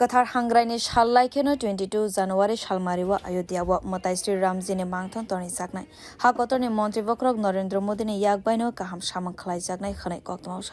Kathar Hangraini Shalaikeno 22 January Salmario Ayodhya Matai Sri Ramjini mangthong toni jaknai Hakotoni Montri Bokrok Narendra Modi ni yakbaino kaham saimankha khane koktwmao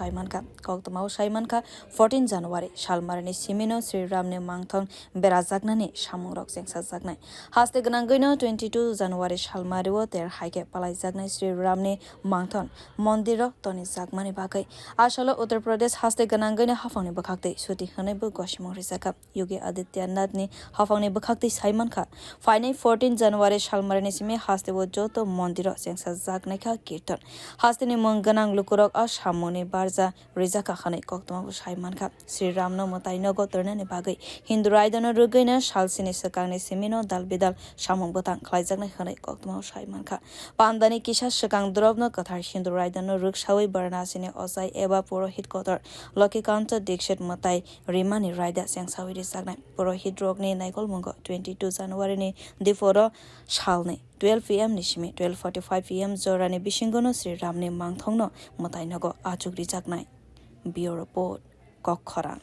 saimankha 14 January Salmarini Simino Sri Ramni mangthong berajaknani samungrok jengsajaknai Haste gnangaino 22 January Salmario ter haike palaijaknai Sri Ramni mangthong mandiro toni jakmani bagai Asalo Uttar Pradesh haste gnangaino hafangni bakhakte suti khanaibo goshimong rijaka Yogi Adityanath ni hafangni bakhakti saimankha phainai 14 January salmarini simi hastebo joto mandiro jengsa jaknaikha kirtan hasteni mangganang lukurok a samoni barja rijaka khanai koktwmao saimankha Sri Ramno motainogo tornani bagai Hindu raida no rwksai salsini sakangni simino dalbidal samung botang khlaijaknai khanai koktwmao saimankha pandani kisa sakang drobno kathar Hindu raida no rwksai baranasini osai eba purohit kotor lokikanta dikshit motai rimani raida jengsa Sagnai Purohit Rogni Naikol Mungo 22 January ni Diforo Shalni 12 PM Nishimi 12:45 PM Zorani Bishingono Sri Ramni mangthongno motainogo achukrijaknai Bureau Report Kokhorang